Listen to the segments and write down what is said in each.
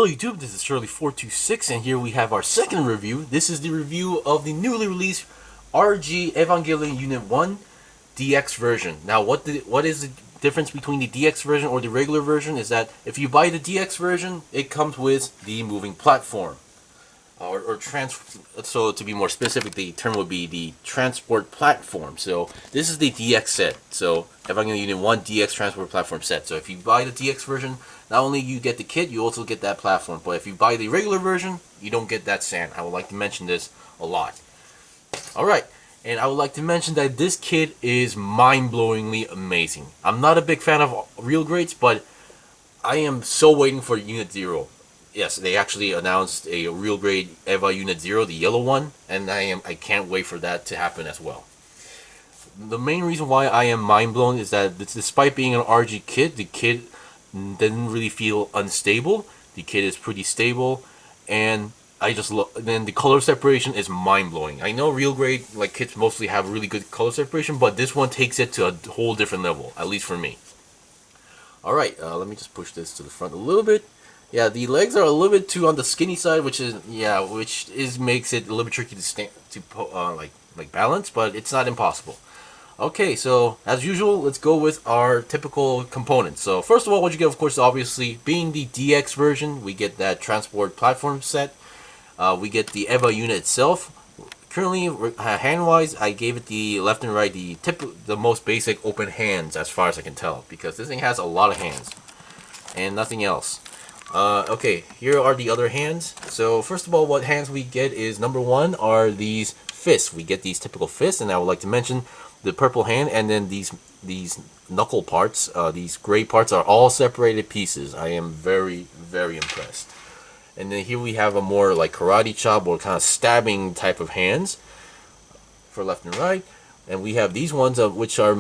Hello YouTube, this is Shirley426 and here we have our second review. This is the review of the newly released RG Evangelion Unit-01 DX version. Now what is the difference between the DX version or the regular version is that if you buy the DX version, it comes with the moving platform. So to be more specific, the term would be the transport platform. So this is the DX set. So Evangelion Unit 1 DX transport platform set. So if you buy the DX version, not only you get the kit, you also get that platform. But if you buy the regular version, you don't get that sand. I would like to mention this a lot. Alright, and I would like to mention that this kit is mind-blowingly amazing. I'm not a big fan of real grades, but I am so waiting for Unit 0. Yes, they actually announced a real grade EVA Unit 0, the yellow one, and I can't wait for that to happen as well. The main reason why I am mind blown is that despite being an RG kit, the kit didn't really feel unstable. The kit is pretty stable, and then the color separation is mind blowing. I know real grade like kits mostly have really good color separation, but this one takes it to a whole different level, at least for me. Alright, let me just push this to the front a little bit. Yeah, the legs are a little bit too on the skinny side, which makes it a little bit tricky to balance, but it's not impossible. Okay, so as usual, let's go with our typical components. So first of all, what you get, of course, obviously being the DX version, we get that transport platform set. We get the EVA unit itself. Currently, hand-wise, I gave it the left and right, the most basic open hands as far as I can tell, because this thing has a lot of hands and nothing else. Okay, here are the other hands. So first of all, what hands we get is number one are these fists. We get these typical fists, and I would like to mention the purple hand, and then these knuckle parts, these gray parts are all separated pieces. I am very, very impressed. And then here we have a more like karate chop or kind of stabbing type of hands for left and right. And we have these ones, which are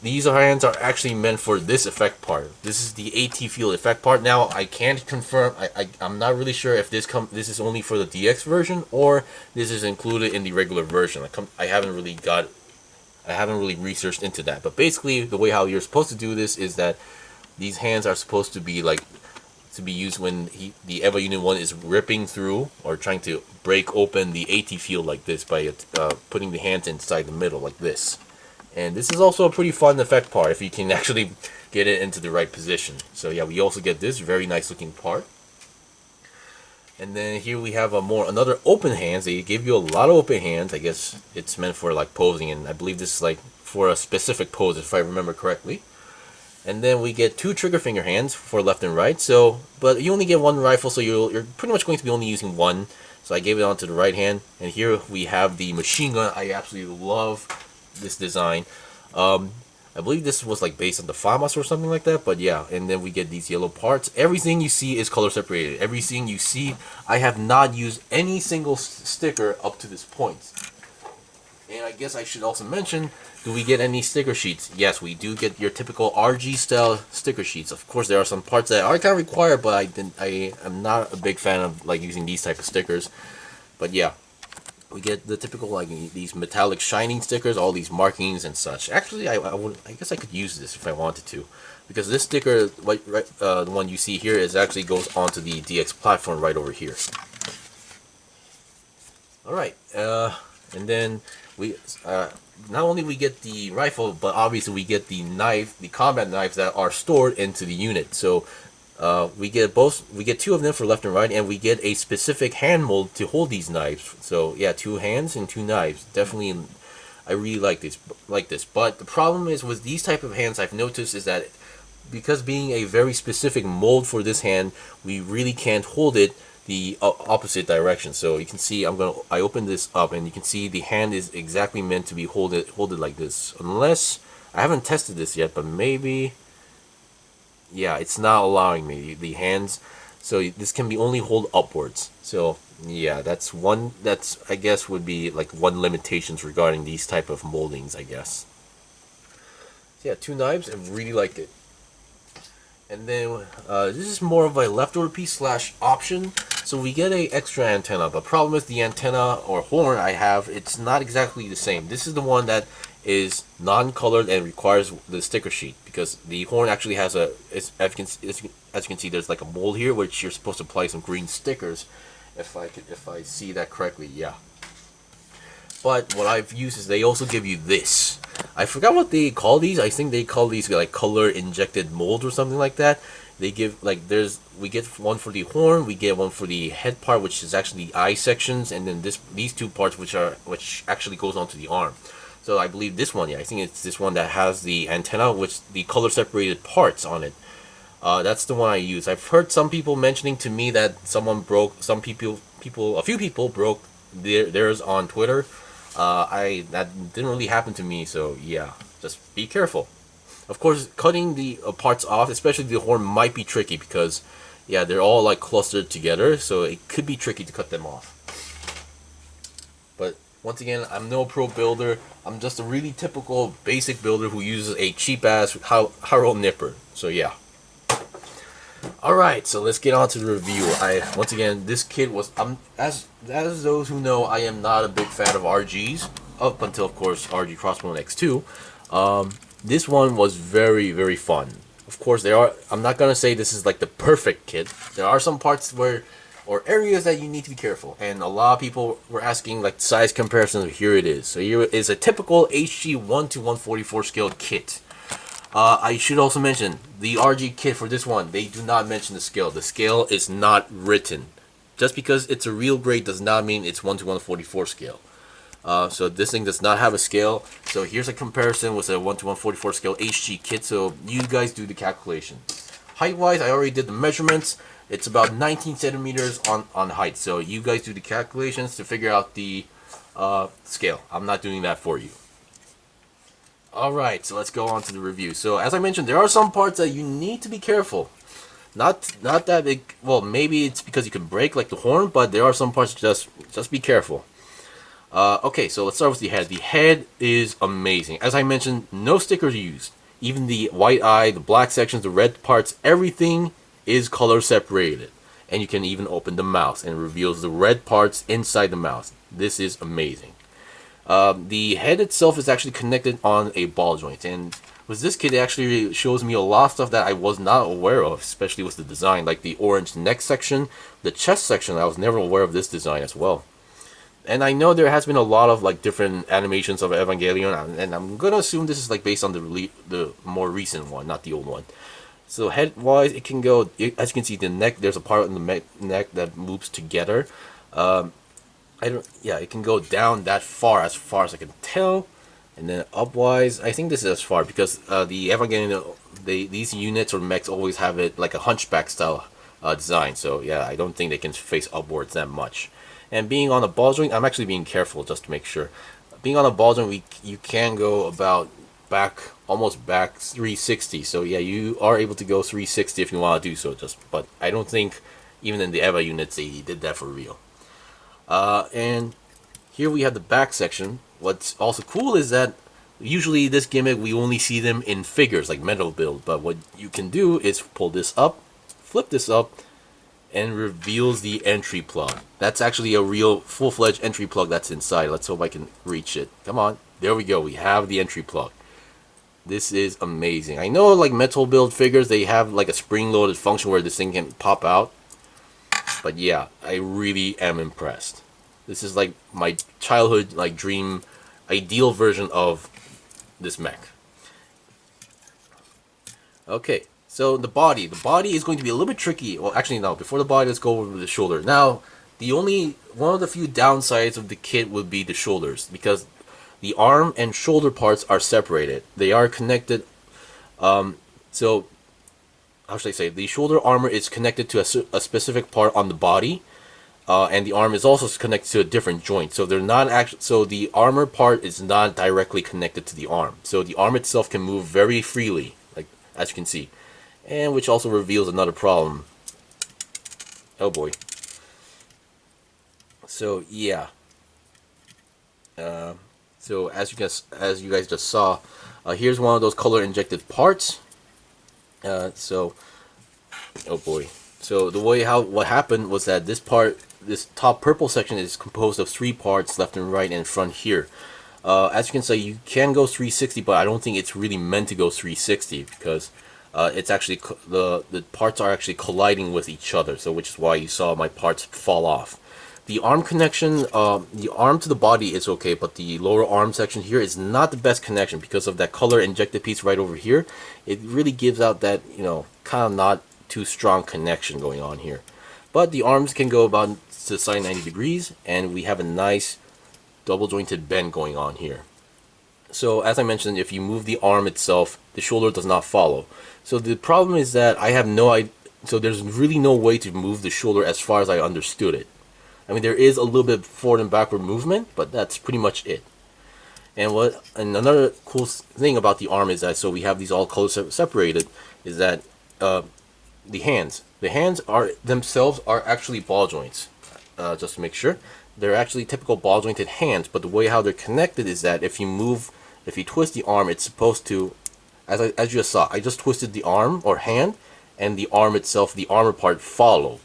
these hands are actually meant for this effect part. This is the AT field effect part. Now I can't confirm. I'm not really sure if this is only for the DX version or this is included in the regular version. I haven't really researched into that. But basically, the way how you're supposed to do this is that these hands are supposed to be used when the EVA Unit 1 is ripping through or trying to break open the AT field like this by putting the hands inside the middle like this. And this is also a pretty fun effect part if you can actually get it into the right position. So yeah, we also get this very nice looking part. And then here we have another open hands. They give you a lot of open hands. I guess it's meant for like posing, and I believe this is like for a specific pose if I remember correctly. And then we get two trigger finger hands for left and right. But you only get one rifle, so you're pretty much going to be only using one. So I gave it onto the right hand. And here we have the machine gun. I absolutely love this design. I believe this was like based on the FAMAS or something like that. But yeah, and then we get these yellow parts. Everything you see is color separated. Everything you see, I have not used any single sticker up to this point. And I guess I should also mention, do we get any sticker sheets? Yes, we do get your typical RG style sticker sheets. Of course, there are some parts that are kind of required, but I am not a big fan of like using these type of stickers. But yeah, we get the typical like these metallic shining stickers, all these markings and such. Actually, I guess I could use this if I wanted to, because this sticker, the one you see here, actually goes onto the DX platform right over here. All right, and then we not only we get the rifle, but obviously we get the knife, the combat knives that are stored into the unit. So we get two of them for left and right, and we get a specific hand mold to hold these knives. So yeah, two hands and two knives. Definitely, I really like this. But the problem is with these type of hands, I've noticed is that because being a very specific mold for this hand, we really can't hold it the opposite direction. So you can see I open this up, and you can see the hand is exactly meant to be hold it like this. Unless I haven't tested this yet, but maybe, yeah, it's not allowing me the hands. So this can be only hold upwards. So yeah, that's I guess would be like one limitations regarding these type of moldings, I guess. So yeah, two knives. I really liked it. And then this is more of a leftover piece slash option. So we get a extra antenna. But problem is the antenna or horn I have, it's not exactly the same. This is the one that is non-colored and requires the sticker sheet, because the horn actually has a, as you can see, there's like a mold here which you're supposed to apply some green stickers. If I see that correctly, yeah. But what I've used is they also give you this. I forgot what they call these. I think they call these like color injected mold or something like that. They give like we get one for the horn, we get one for the head part, which is actually the eye sections, and then these two parts which actually goes onto the arm. So I believe this one, yeah, I think it's this one that has the antenna, which the color separated parts on it. That's the one I use. I've heard some people mentioning to me that a few people broke theirs on Twitter. That didn't really happen to me, so yeah, just be careful. Of course, cutting the parts off, especially the horn, might be tricky because, yeah, they're all like clustered together, so it could be tricky to cut them off. But once again, I'm no pro builder. I'm just a really typical basic builder who uses a cheap ass Haro nipper. So yeah. Alright, so let's get on to the review. Once again, this kit was, as those who know, I am not a big fan of RGs, up until, of course, RG Crossbone X2. This one was very, very fun. Of course, I'm not going to say this is like the perfect kit. There are some parts or areas that you need to be careful. And a lot of people were asking like size comparisons. Here it is. So here is a typical HG 1 to 144 scale kit. I should also mention the RG kit for this one. They do not mention the scale. The scale is not written. Just because it's a real grade does not mean it's 1 to 144 scale. So this thing does not have a scale. So here's a comparison with a 1 to 144 scale HG kit. So you guys do the calculation. Height wise, I already did the measurements. It's about 19 centimeters on height. So you guys do the calculations to figure out the scale. I'm not doing that for you. Alright, so let's go on to the review. So as I mentioned, there are some parts that you need to be careful. Not that big. Well, maybe it's because you can break like the horn, but there are some parts just be careful. Okay, so let's start with the head. The head is amazing. As I mentioned, no stickers used. Even the white eye, the black sections, the red parts, everything is color separated. And you can even open the mouth and it reveals the red parts inside the mouth. This is amazing. The head itself is actually connected on a ball joint, and with this kit it actually shows me a lot of stuff that I was not aware of, especially with the design, like the orange neck section, the chest section. I was never aware of this design as well. And I know there has been a lot of like different animations of Evangelion, and I'm gonna assume this is like based on the more recent one, not the old one. So head wise, it can go, as you can see, the neck, there's a part in the neck that moves together. Yeah, it can go down that far as I can tell, and then upwise, I think this is as far because the Evangelion, these units or mechs always have it like a hunchback style design. So yeah, I don't think they can face upwards that much. And being on a ball joint, I'm actually being careful just to make sure. Being on a ball joint, you can go about almost back 360. So yeah, you are able to go 360 if you want to do so. But I don't think even in the Eva units they did that for real. And here we have the back section. What's also cool is that usually this gimmick we only see them in figures like metal build, but what you can do is pull this up, flip this up, and reveals the entry plug. That's actually a real full-fledged entry plug that's inside. Let's hope I can reach it. Come on. There we go. We have the entry plug. This is amazing. I know like metal build figures, they have like a spring-loaded function where this thing can pop out. But yeah, I really am impressed. This is like my childhood like dream ideal version of this mech. Okay, so the body is going to be a little bit tricky. Well, actually no, before the body, let's go over the shoulder. Now, one of the few downsides of the kit would be the shoulders, because the arm and shoulder parts are separated. They are connected. So how should I say? The shoulder armor is connected to a specific part on the body, and the arm is also connected to a different joint. So they're not actually. So the armor part is not directly connected to the arm. So the arm itself can move very freely, like as you can see, and which also reveals another problem. Oh boy. So yeah. So as you guys just saw, here's one of those color injected parts. So Oh boy. So what happened was that this top purple section is composed of three parts, left and right and front here. As you can see, you can go 360, but I don't think it's really meant to go 360 because it's actually the parts are actually colliding with each other. So which is why you saw my parts fall off. The arm connection, the arm to the body is okay, but the lower arm section here is not the best connection because of that color injected piece right over here. It really gives out that, kind of not too strong connection going on here. But the arms can go about to the side 90 degrees, and we have a nice double jointed bend going on here. So as I mentioned, if you move the arm itself, the shoulder does not follow. So the problem is that I have no idea. So there's really no way to move the shoulder as far as I understood it. I mean, there is a little bit forward and backward movement, but that's pretty much it. And another cool thing about the arm is that, so we have these all color separated, is that the hands are themselves are actually ball joints. Just to make sure, they're actually typical ball jointed hands. But the way how they're connected is that if you twist the arm, it's supposed to, as you just saw, I just twisted the arm or hand, and the arm itself, the armor part, followed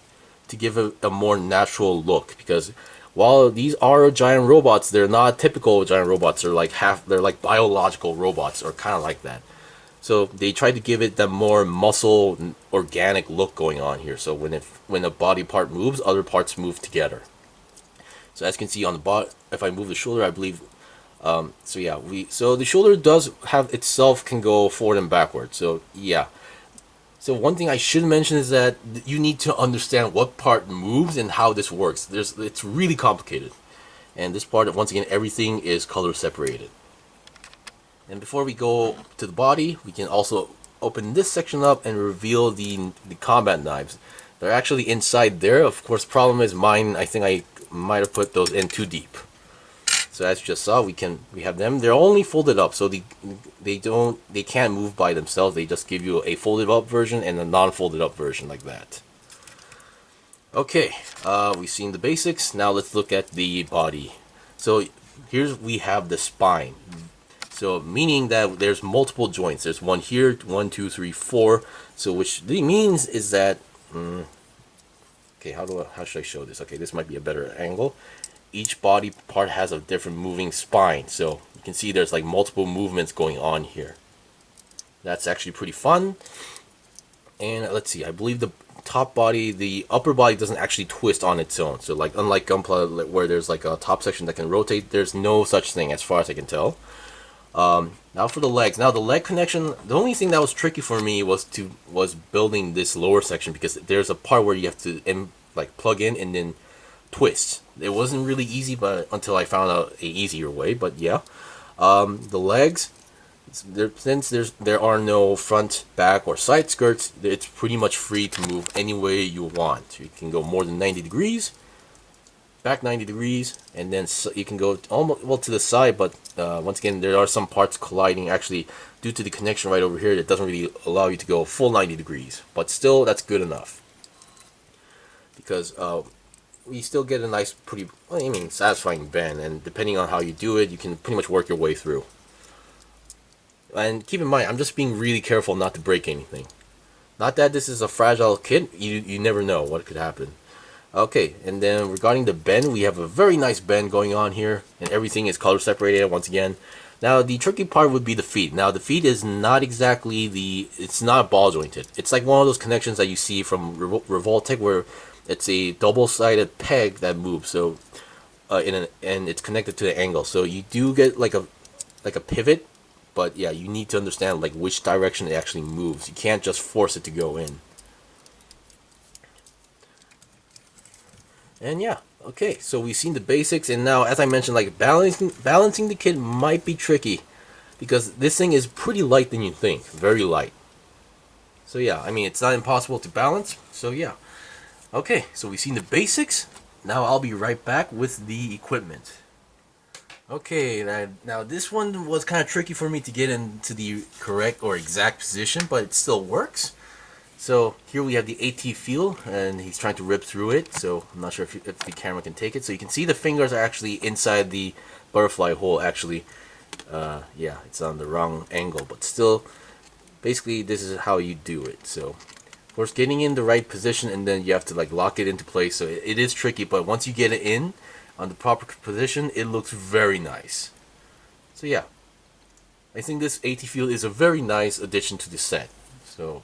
to give it a more natural look. Because while these are giant robots, they're not typical giant robots. They're like biological robots, or kind of like that. So they tried to give it that more muscle, organic look going on here. So when a body part moves, other parts move together. So as you can see on the bot, if I move the shoulder, I believe. So the shoulder does have itself can go forward and backward. So yeah. So one thing I should mention is that you need to understand what part moves and how this works. It's really complicated. And this part, once again, everything is color separated. And before we go to the body, we can also open this section up and reveal the combat knives. They're actually inside there. Of course, problem is mine, I think I might have put those in too deep. So as you just saw, we have them. They're only folded up, so they can't move by themselves. They just give you a folded up version and a non-folded up version like that. Okay, we've seen the basics. Now let's look at the body. So we have the spine. So meaning that there's multiple joints. There's one here, 1, 2, 3, 4. So which means is that okay, how should I show this? Okay, this might be a better angle. Each body part has a different moving spine. So you can see there's like multiple movements going on here. That's actually pretty fun. And let's see, I believe the upper body doesn't actually twist on its own. So like unlike Gunpla where there's like a top section that can rotate, there's no such thing as far as I can tell. Now for the legs. Now the leg connection, the only thing that was tricky for me was building this lower section, because there's a part where you have to plug in and then twist. It wasn't really easy, but until I found out a easier way. But yeah, the legs, since there are no front, back, or side skirts, it's pretty much free to move any way you want. You can go more than 90 degrees, back 90 degrees, and then you can go almost to the side. But once again, there are some parts colliding actually due to the connection right over here that doesn't really allow you to go full 90 degrees. But still, that's good enough, because you still get a nice, satisfying bend, and depending on how you do it, you can pretty much work your way through. And keep in mind, I'm just being really careful not to break anything. Not that this is a fragile kit, you never know what could happen. Okay, and then regarding the bend, we have a very nice bend going on here, and everything is color separated once again. Now the tricky part would be the feet. Now the feet is not exactly it's not ball jointed. It's like one of those connections that you see from Revoltech where it's a double-sided peg that moves, so and it's connected to the angle. So you do get like a pivot, but yeah, you need to understand like which direction it actually moves. You can't just force it to go in. And yeah, okay, so we've seen the basics, and now as I mentioned, like balancing the kit might be tricky, because this thing is pretty light than you think, very light. So yeah, I mean, it's not impossible to balance. So yeah. Okay, so we've seen the basics. Now I'll be right back with the equipment. Okay, now this one was kind of tricky for me to get into the correct or exact position, but it still works. So here we have the AT field, and he's trying to rip through it, so I'm not sure if the camera can take it. So you can see the fingers are actually inside the butterfly hole, actually. Yeah, it's on the wrong angle, but still, basically this is how you do it. So course, getting in the right position, and then you have to like lock it into place. So it is tricky, but once you get it in on the proper position, it looks very nice. So yeah, I think this AT field is a very nice addition to the set. So,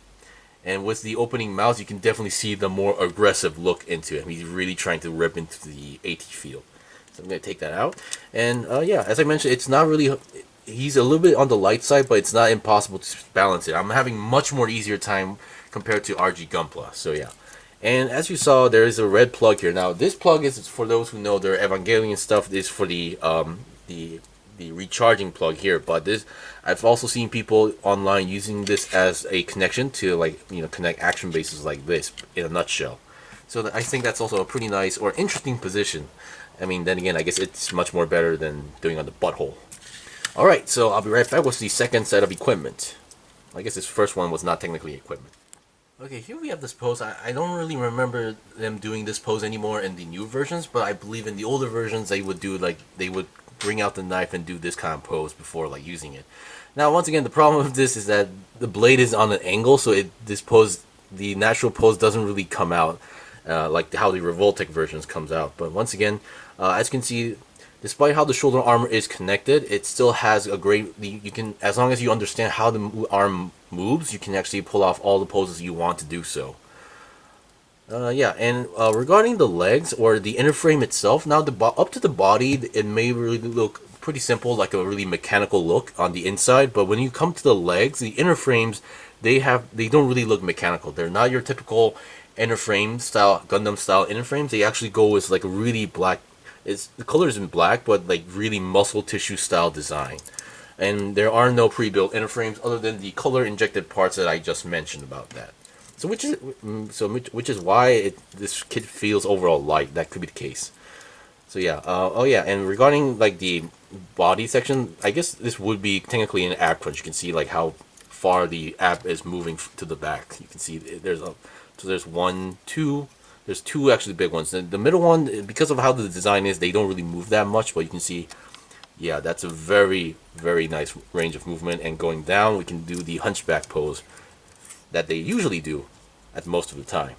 and with the opening mouth, you can definitely see the more aggressive look into him. He's really trying to rip into the AT field. So I'm going to take that out. And yeah, as I mentioned, it's not really... He's a little bit on the light side, but it's not impossible to balance it. I'm having much more easier time compared to RG Gunpla. So yeah. And as you saw, there is a red plug here. Now, this plug is, for those who know their Evangelion stuff, is for the recharging plug here. But this, I've also seen people online using this as a connection to, like, you know, connect action bases like this in a nutshell. So I think that's also a pretty nice or interesting position. I mean, then again, I guess it's much more better than doing on the butthole. Alright, so I'll be right back with the second set of equipment. I guess this first one was not technically equipment. Okay, here we have this pose. I don't really remember them doing this pose anymore in the new versions, but I believe in the older versions they would do, like, they would bring out the knife and do this kind of pose before, like, using it. Now, once again, the problem with this is that the blade is on an angle, so this pose, the natural pose doesn't really come out like how the Revoltech versions comes out. But once again, as you can see, despite how the shoulder armor is connected, it still has a great... You can, as long as you understand how the arm moves, you can actually pull off all the poses you want to do so. Yeah, and regarding the legs or the inner frame itself, now up to the body, it may really look pretty simple, like a really mechanical look on the inside. But when you come to the legs, the inner frames, they don't really look mechanical. They're not your typical inner frame style, Gundam style inner frames. They actually go with like a really black... the color isn't black, but like really muscle tissue style design. And there are no pre-built inner frames other than the color injected parts that I just mentioned about that. So which is why this kit feels overall light. That could be the case. So yeah. Oh yeah. And regarding like the body section, I guess this would be technically an ab crunch. You can see like how far the ab is moving to the back. You can see there's one, two. There's two actually big ones. The middle one, because of how the design is, they don't really move that much, but you can see, yeah, that's a very, very nice range of movement. And going down, we can do the hunchback pose that they usually do at most of the time.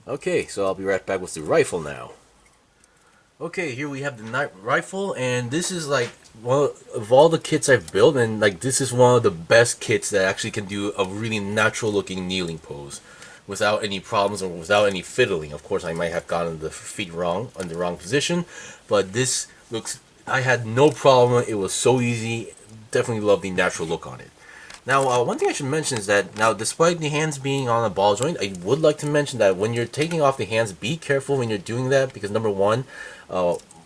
Okay, so I'll be right back with the rifle now. Okay, here we have the night rifle, and this is like one of all the kits I've built, and like this is one of the best kits that actually can do a really natural looking kneeling pose without any problems or without any fiddling. Of course, I might have gotten the feet wrong in the wrong position, but this looks... I had no problem. It was so easy. Definitely love the natural look on it. Now, one thing I should mention is that now, despite the hands being on a ball joint, I would like to mention that when you're taking off the hands, be careful when you're doing that, because number one,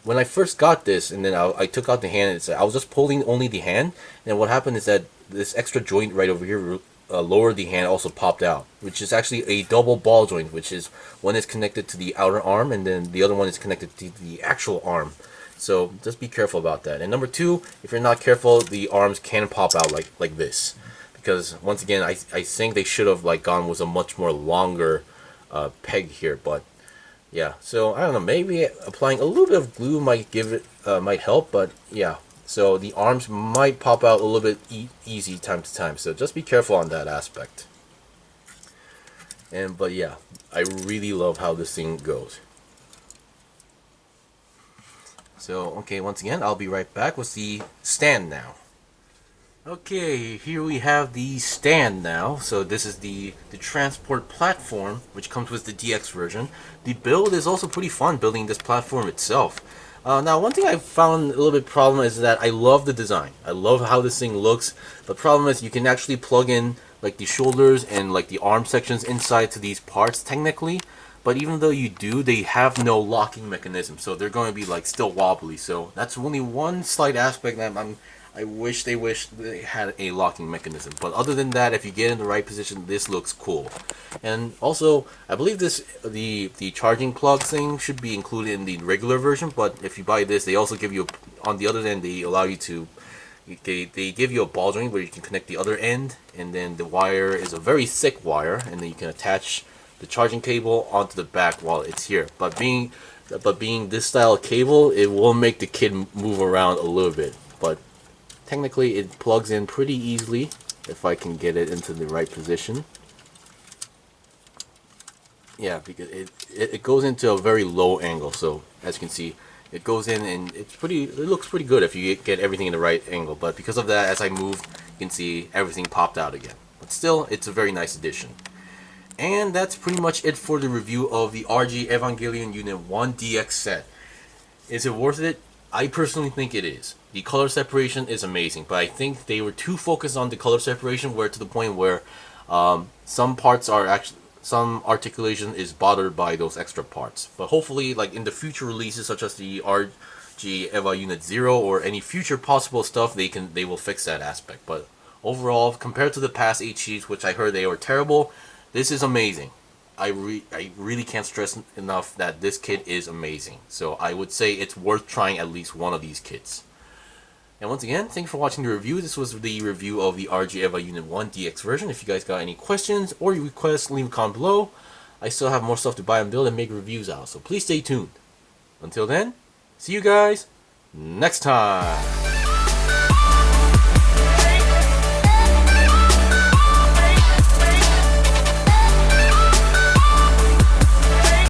when I first got this and then I took out the hand, I was just pulling only the hand, and what happened is that this extra joint right over here lower the hand also popped out, which is actually a double ball joint, which is one is connected to the outer arm and then the other one is connected to the actual arm. So just be careful about that. And number two, if you're not careful, the arms can pop out like this, because once again, I think they should have like gone with a much more longer peg here. But yeah, so I don't know, maybe applying a little bit of glue might give it might help, but yeah. So the arms might pop out a little bit easy time to time. So just be careful on that aspect. But yeah, I really love how this thing goes. So okay, once again, I'll be right back with the stand now. Okay, here we have the stand now. So this is the transport platform, which comes with the DX version. The build is also pretty fun, building this platform itself. Now, one thing I found a little bit problem is that I love the design. I love how this thing looks. The problem is you can actually plug in like the shoulders and like the arm sections inside to these parts technically. But even though you do, they have no locking mechanism. So they're going to be like still wobbly. So that's only one slight aspect that I wish they had a locking mechanism. But other than that, if you get in the right position, this looks cool. And also, I believe the charging plug thing should be included in the regular version. But if you buy this, they also give you, on the other end, they allow you to, they give you a ball joint where you can connect the other end. And then the wire is a very thick wire, and then you can attach the charging cable onto the back while it's here. But being this style of cable, it will make the kid move around a little bit. But technically, it plugs in pretty easily if I can get it into the right position. Yeah, because it goes into a very low angle. So as you can see, it goes in and it looks pretty good if you get everything in the right angle. But because of that, as I moved, you can see everything popped out again. But still, it's a very nice addition. And that's pretty much it for the review of the RG Evangelion Unit 1 DX set. Is it worth it? I personally think it is. The color separation is amazing, but I think they were too focused on the color separation, where to the point where some parts are actually, some articulation is bothered by those extra parts. But hopefully, like in the future releases, such as the RG Eva Unit 0 or any future possible stuff, they will fix that aspect. But overall, compared to the past 8 sheets, which I heard they were terrible, this is amazing. I really can't stress enough that this kit is amazing. So I would say it's worth trying at least one of these kits. And once again, thanks for watching the review. This was the review of the RG Eva Unit 1 DX version. If you guys got any questions or requests, leave a comment below. I still have more stuff to buy and build and make reviews out, so please stay tuned. Until then, see you guys next time.